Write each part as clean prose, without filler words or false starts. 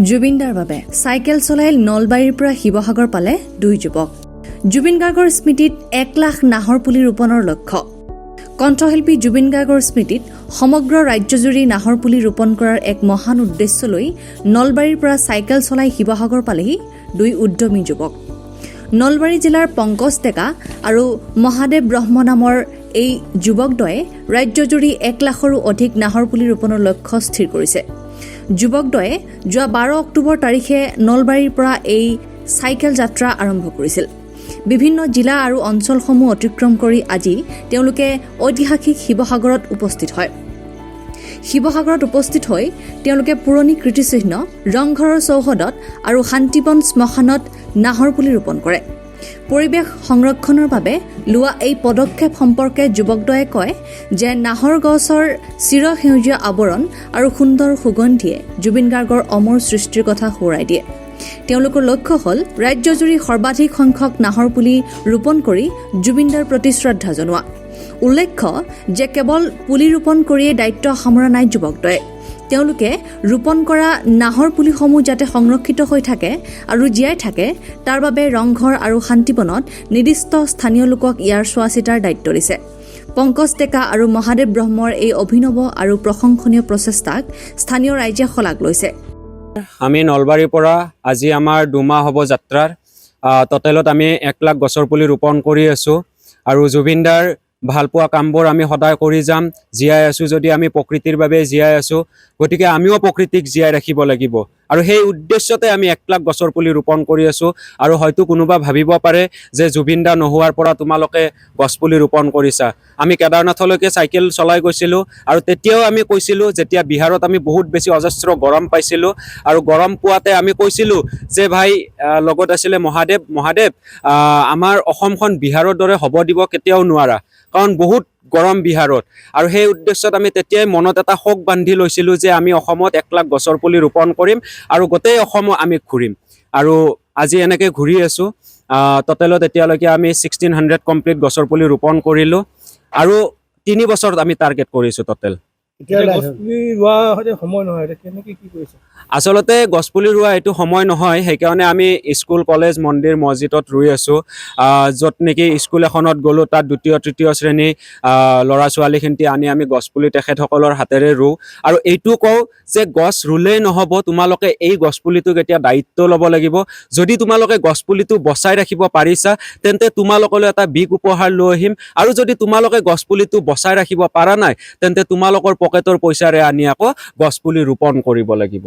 জুবিনদাৰ বাবে চাইকেল চলাই নলবাৰীৰ পৰা শিৱসাগৰ পালে দুই যুৱক। জুবিন গাৰ্গৰ স্মৃতিত 1 লাখ নাহৰ পুলি ৰোপণৰ লক্ষ্য। কণ্ঠশিল্পী জুবিন গাৰ্গৰ স্মৃতিত সমগ্ৰ ৰাজ্যজুৰি নাহৰ পুলি ৰোপণ কৰাৰ এক মহান উদ্দেশ্য লৈ নলবাৰীৰ পৰা চাইকেল চলাই শিৱসাগৰ পালেহি দুই উদ্যমী যুৱক। নলবাৰী জিলাৰ পংকজ ডেকা আৰু মহাদেৱ ব্ৰহ্ম নামৰ এই যুৱকদ্বয়ে ৰাজ্যজুৰি 1 লাখৰো অধিক নাহৰ পুলি ৰোপণৰ লক্ষ্য স্থিৰ কৰিছে। যুৱকদ্বয়ে যোৱা 12 অক্টোবৰ তাৰিখে নলবাৰীৰ পৰা এই চাইকেল যাত্ৰা আৰম্ভ কৰিছিল। বিভিন্ন জিলা আৰু অঞ্চলসমূহ অতিক্ৰম কৰি আজি তেওঁলোকে ঐতিহাসিক শিৱসাগৰত উপস্থিত হয়। শিৱসাগৰত উপস্থিত হৈ তেওঁলোকে পুৰণি কীৰ্তিচিহ্ন ৰংঘৰৰ চৌহদত আৰু শান্তিবন শ্মশানত নাহৰ পুলি ৰোপণ কৰে। পৰিৱেশ সংৰক্ষণৰ বাবে লোৱা এই পদক্ষেপ সম্পৰ্কে যুৱকদ্বয়ে কয় যে নাহৰ গছৰ চিৰসেউজীয়া আৱৰণ আৰু সুন্দৰ সুগন্ধিয়ে জুবিন গাৰ্গৰ অমৰ সৃষ্টিৰ কথা সোঁৱৰাই দিয়ে। তেওঁলোকৰ লক্ষ্য হ'ল ৰাজ্যজুৰি সৰ্বাধিক সংখ্যক নাহৰ পুলি ৰোপণ কৰি জুবিনদাৰ প্ৰতি শ্ৰদ্ধা জনোৱা। উল্লেখ্য যে কেৱল পুলি ৰোপণ কৰিয়েই দায়িত্ব সামৰা নাই যুৱকদ্বয়ে। তেওঁলোকে ৰোপণ কৰা নাহৰ পুলিসমূহ যাতে সংৰক্ষিত হৈ থাকে আৰু জীয়াই থাকে তাৰ বাবে ৰংঘৰ আৰু শান্তিবনত নিৰ্দিষ্ট স্থানীয় লোকক ইয়াৰ চোৱা চিতাৰ দায়িত্ব দিছে। পংকজ ডেকা আৰু মহাদেৱ ব্ৰহ্মৰ এই অভিনৱ আৰু প্ৰশংসনীয় প্ৰচেষ্টাক স্থানীয় ৰাইজে শলাগ লৈছে। আমি নলবাৰীৰ পৰা আজি আমাৰ 2 মাহ হ'ব যাত্ৰাৰ। টোটেলত আমি 1 লাখ গছৰ পুলি ৰোপণ কৰি আছোঁ আৰু জুবিনদাৰ ভালপোৱা কামবোৰ আমি সদায় কৰি যাম। জীয়াই আছোঁ যদি আমি প্ৰকৃতিৰ বাবে জীয়াই আছোঁ, গতিকে আমিও প্ৰকৃতিক জীয়াই ৰাখিব লাগিব আৰু সেই উদ্দেশ্যতে আমি 1 লাখ গছৰ পুলি ৰোপণ কৰি আছোঁ। আৰু হয়তো কোনোবা ভাবিব পাৰে যে জুবিনদা নোহোৱাৰ পৰা তোমালোকে গছপুলি ৰোপণ কৰিছা। আমি কেদাৰনাথলৈকে চাইকেল চলাই গৈছিলোঁ আৰু তেতিয়াও আমি কৈছিলোঁ, যেতিয়া বিহাৰত আমি বহুত বেছি অজস্ৰ গৰম পাইছিলোঁ আৰু গৰম পোৱাতে আমি কৈছিলোঁ যে ভাই, লগত আছিলে মহাদেৱ আমাৰ অসমখন বিহাৰৰ দৰে হ'ব দিব কেতিয়াও নোৱাৰা, কাৰণ বহুত গৰম বিহাৰত। আৰু সেই উদ্দেশ্যত আমি তেতিয়াই মনত এটা শোক বান্ধি লৈছিলোঁ যে আমি অসমত 1 লাখ গছৰ পুলি ৰোপণ কৰিম আৰু গোটেই অসমত আমি ঘূৰিম। আৰু আজি এনেকৈ ঘূৰি আছোঁ। টোটেলত এতিয়ালৈকে আমি 1600 কমপ্লিট গছৰ পুলি ৰোপণ কৰিলোঁ আৰু 3 বছৰত আমি টাৰ্গেট কৰিছোঁ টোটেল। আচলতে গছপুলি ৰোৱা এইটো সময় নহয়, সেইকাৰণে আমি স্কুল কলেজ মন্দিৰ মছজিদত ৰুই আছোঁ। য'ত নেকি স্কুল এখনত গ'লোঁ, তাত 2য় 3য় শ্ৰেণী ল'ৰা ছোৱালীখিনি আনি আমি গছপুলি তেখেতসকলৰ হাতেৰে ৰুওঁ আৰু এইটো কওঁ যে গছ ৰুলেই নহ'ব, তোমালোকে এই গছপুলিটোক এতিয়া দায়িত্ব ল'ব লাগিব। যদি তোমালোকে গছপুলিটো বচাই ৰাখিব পাৰিছা তেন্তে তোমালোকলৈ এটা বিগ উপহাৰ লৈ আহিম, আৰু যদি তোমালোকে গছপুলিটো বচাই ৰাখিব পৰা নাই তেন্তে তোমালোকৰ পকেটৰ পইচাৰে আনি আকৌ গছপুলি ৰোপণ কৰিব লাগিব।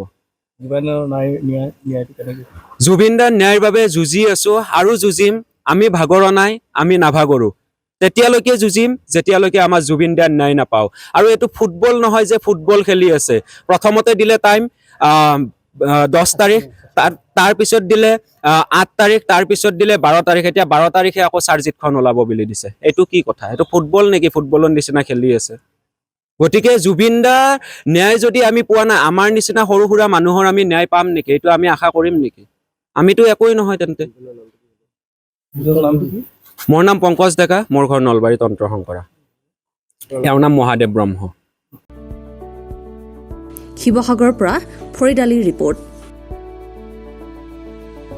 জুবিনদাৰ ন্যায়ৰ বাবে যুঁজি আছোঁ আৰু যুঁজিম। আমি ভাগৰা নাই, আমি নাভাগৰো। তেতিয়ালৈকে যুঁজিম যেতিয়ালৈকে আমাৰ জুবিনদাৰ ন্যায় নাপাওঁ। আৰু এইটো ফুটবল নহয় যে ফুটবল খেলি আছে। প্ৰথমতে দিলে টাইম 10 তাৰিখ, তাৰপিছত দিলে 8 তাৰিখ, তাৰপিছত দিলে 12 তাৰিখ, এতিয়া 12 তাৰিখে আকৌ চাৰ্জিটখন ওলাব বুলি দিছে। এইটো কি কথা? এইটো ফুটবল নেকি? ফুটবলৰ নিচিনা খেলি আছে। গতিকে জুবিনদাৰ ন্যায় যদি আমি পোৱা নাই, আমাৰ নিচিনা সৰু সুৰা মানুহৰ আমি ন্যায় পাম নেকি? এইটো আমি আশা কৰিম নেকি? আমিতো একোৱেই নহয় তেন্তে। মোৰ নাম পংকজ ডেকা, মোৰ ঘৰ নলবাৰী তন্ত্ৰ শংকৰা। তেওঁৰ নাম মহাদেৱ ব্ৰহ্ম। শিৱসাগৰৰ পৰা ফৰিদ আলীৰ ৰিপৰ্ট।